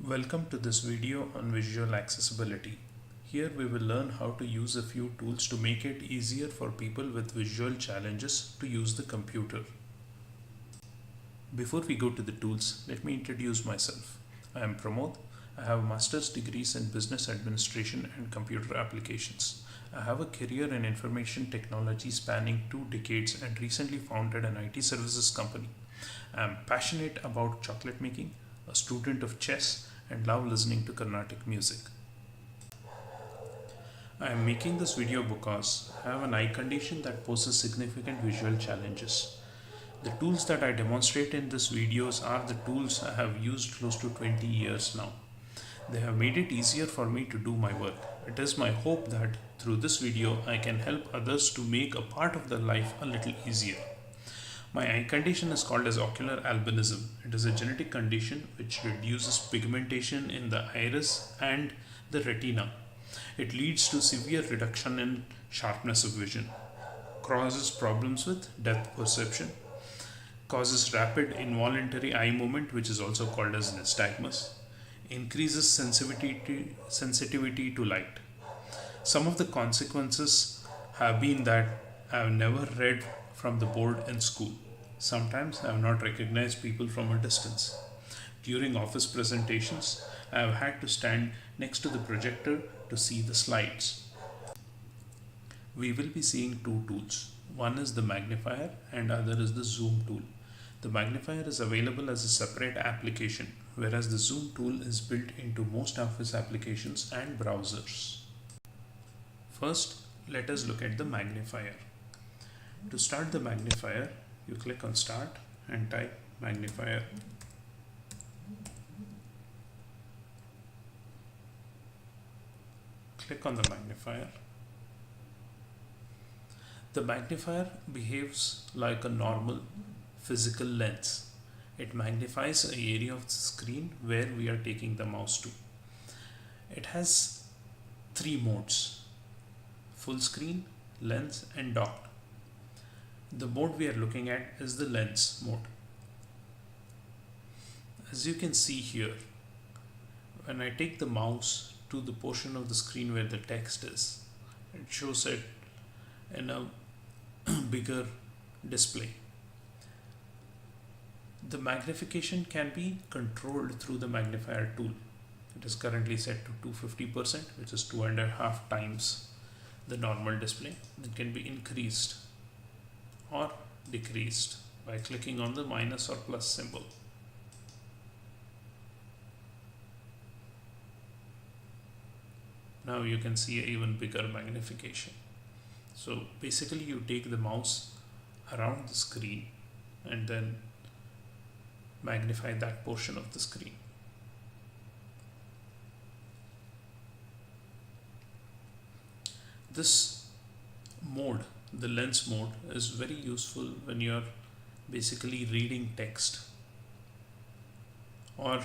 Welcome to this video on visual accessibility. Here we will learn how to use a few tools to make it easier for people with visual challenges to use the computer. Before we go to the tools, let me introduce myself. I am Pramod. I have master's degrees in business administration and computer applications. I have a career in information technology spanning 2 decades and recently founded an IT services company. I am passionate about chocolate making, a student of chess, and love listening to Carnatic music. I am making this video because I have an eye condition that poses significant visual challenges. The tools that I demonstrate in these videos are the tools I have used close to 20 years now. They have made it easier for me to do my work. It is my hope that through this video I can help others to make a part of their life a little easier. My eye condition is called as ocular albinism. It is a genetic condition which reduces pigmentation in the iris and the retina. It leads to severe reduction in sharpness of vision, causes problems with depth perception, causes rapid involuntary eye movement, which is also called as nystagmus, increases sensitivity to light. Some of the consequences have been that I have never read from the board in school. Sometimes I have not recognized people from a distance. During office presentations, I have had to stand next to the projector to see the slides. We will be seeing two tools. One is the magnifier and other is the zoom tool. The magnifier is available as a separate application, whereas the zoom tool is built into most office applications and browsers. First, let us look at the magnifier. To start the magnifier, you click on Start and type magnifier. Click on the magnifier. The magnifier behaves like a normal physical lens. It magnifies an area of the screen where we are taking the mouse to. It has three modes: full screen, lens, and docked. The mode we are looking at is the lens mode. As you can see here, when I take the mouse to the portion of the screen where the text is, it shows it in a bigger display. The magnification can be controlled through the magnifier tool. It is currently set to 250%, which is 2.5 times the normal display. It can be increased or decreased by clicking on the minus or plus symbol. Now you can see an even bigger magnification. So basically you take the mouse around the screen and then magnify that portion of the screen. This mode, the lens mode, is very useful when you're basically reading text or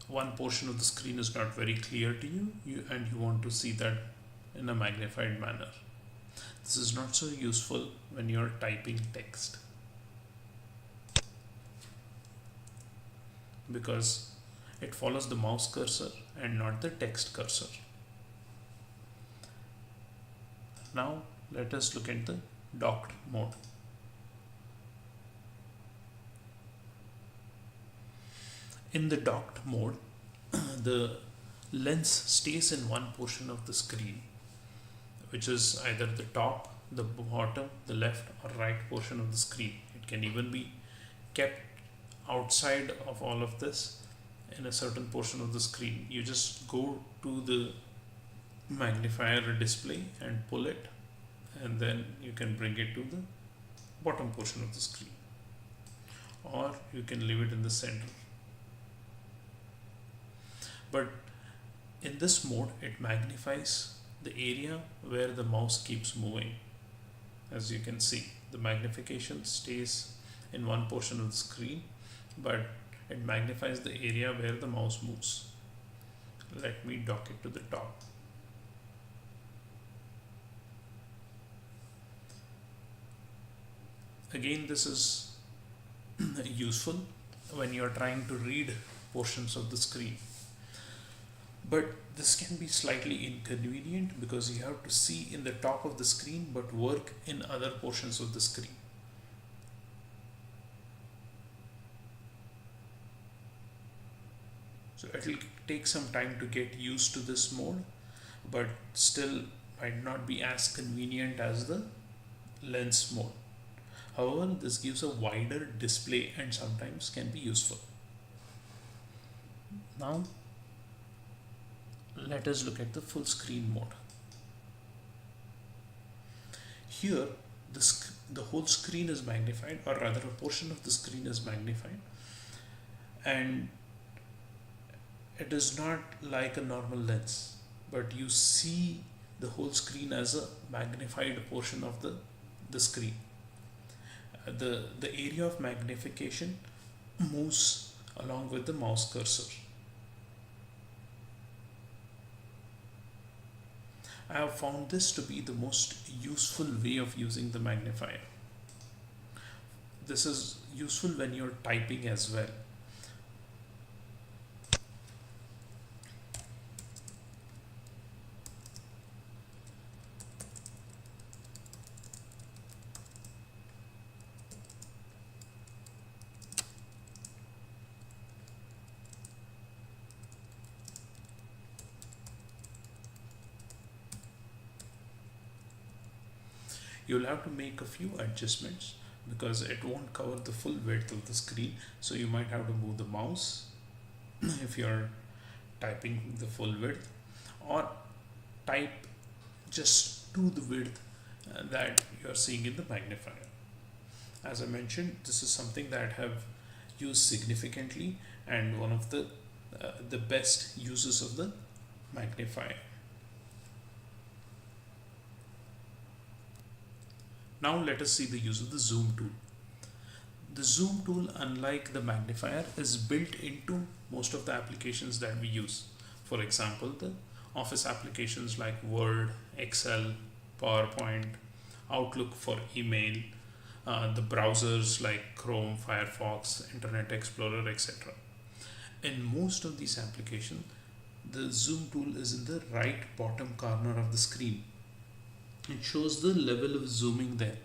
one portion of the screen is not very clear to you and you want to see that in a magnified manner. This is not so useful when you're typing text because it follows the mouse cursor and not the text cursor. Now let us look at the docked mode. In the docked mode, the lens stays in one portion of the screen, which is either the top, the bottom, the left or right portion of the screen. It can even be kept outside of all of this in a certain portion of the screen. You just go to the magnifier display and pull it, and then you can bring it to the bottom portion of the screen, or you can leave it in the center. But in this mode, it magnifies the area where the mouse keeps moving. As you can see, the magnification stays in one portion of the screen, but it magnifies the area where the mouse moves. Let me dock it to the top. Again, this is useful when you are trying to read portions of the screen. But this can be slightly inconvenient because you have to see in the top of the screen but work in other portions of the screen. So it will take some time to get used to this mode, but still might not be as convenient as the lens mode. However, this gives a wider display and sometimes can be useful. Now, let us look at the full screen mode. Here, the whole screen is magnified, or rather a portion of the screen is magnified, and it is not like a normal lens, but you see the whole screen as a magnified portion of the screen. The area of magnification moves along with the mouse cursor. I have found this to be the most useful way of using the magnifier. This is useful when you're typing as well. You'll have to make a few adjustments because it won't cover the full width of the screen, so you might have to move the mouse if you're typing the full width, or type just to the width that you're seeing in the magnifier. As I mentioned, this is something that I have used significantly and one of the best uses of the magnifier. Now let us see the use of the zoom tool. The zoom tool, unlike the magnifier, is built into most of the applications that we use. For example, the office applications like Word, Excel, PowerPoint, Outlook for email, the browsers like Chrome, Firefox, Internet Explorer, etc. In most of these applications, the zoom tool is in the right bottom corner of the screen. It shows the level of zooming there.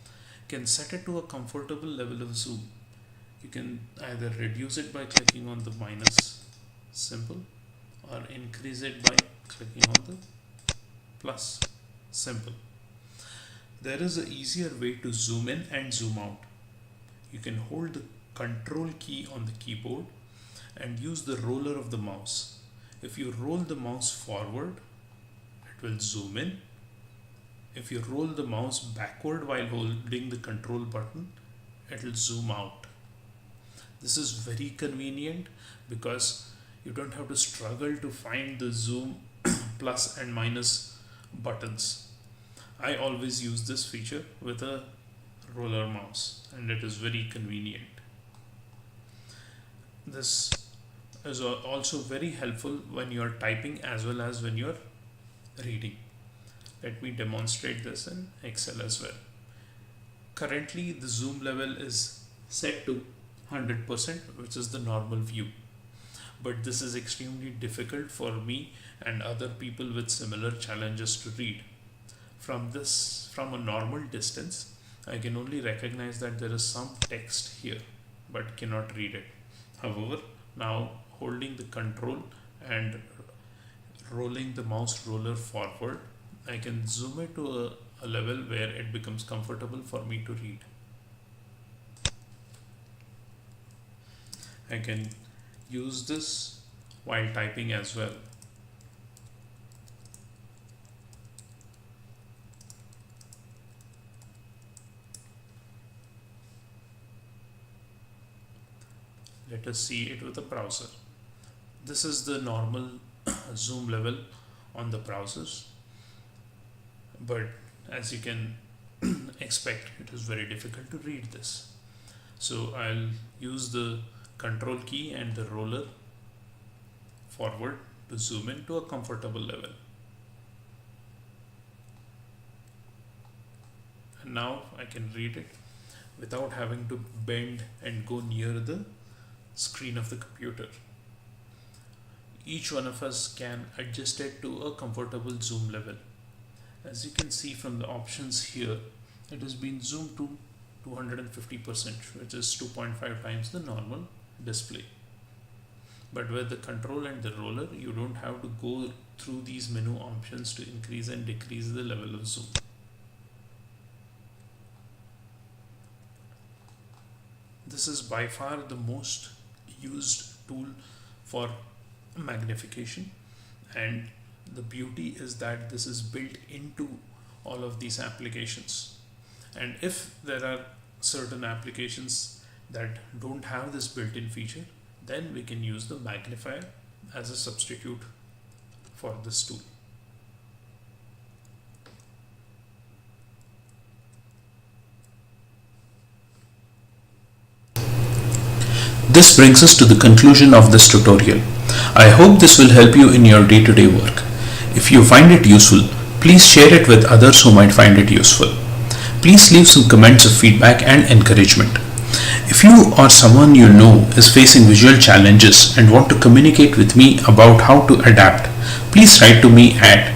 You can set it to a comfortable level of zoom. You can either reduce it by clicking on the minus symbol or increase it by clicking on the plus symbol. There is an easier way to zoom in and zoom out. You can hold the control key on the keyboard and use the roller of the mouse. If you roll the mouse forward, it will zoom in. If you roll the mouse backward while holding the control button, it will zoom out. This is very convenient because you don't have to struggle to find the zoom plus and minus buttons. I always use this feature with a roller mouse and it is very convenient. This is also very helpful when you're typing as well as when you're reading. Let me demonstrate this in Excel as well. Currently, the zoom level is set to 100%, which is the normal view. But this is extremely difficult for me and other people with similar challenges to read. From a normal distance, I can only recognize that there is some text here, but cannot read it. However, now holding the control and rolling the mouse roller forward, I can zoom it to a level where it becomes comfortable for me to read. I can use this while typing as well. Let us see it with a browser. This is the normal zoom level on the browsers, but as you can expect, it is very difficult to read this. So I'll use the control key and the roller forward to zoom in to a comfortable level. And now I can read it without having to bend and go near the screen of the computer. Each one of us can adjust it to a comfortable zoom level. As you can see from the options here, it has been zoomed to 250%, which is 2.5 times the normal display. But with the control and the roller, you don't have to go through these menu options to increase and decrease the level of zoom. This is by far the most used tool for magnification, and the beauty is that this is built into all of these applications. And if there are certain applications that don't have this built-in feature, then we can use the magnifier as a substitute for this tool. This brings us to the conclusion of this tutorial. I hope this will help you in your day-to-day work. If you find it useful, please share it with others who might find it useful. Please leave some comments of feedback and encouragement. If you or someone you know is facing visual challenges and want to communicate with me about how to adapt, please write to me at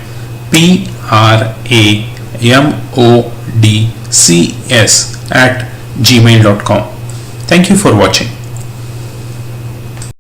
pramodcs@gmail.com. Thank you for watching.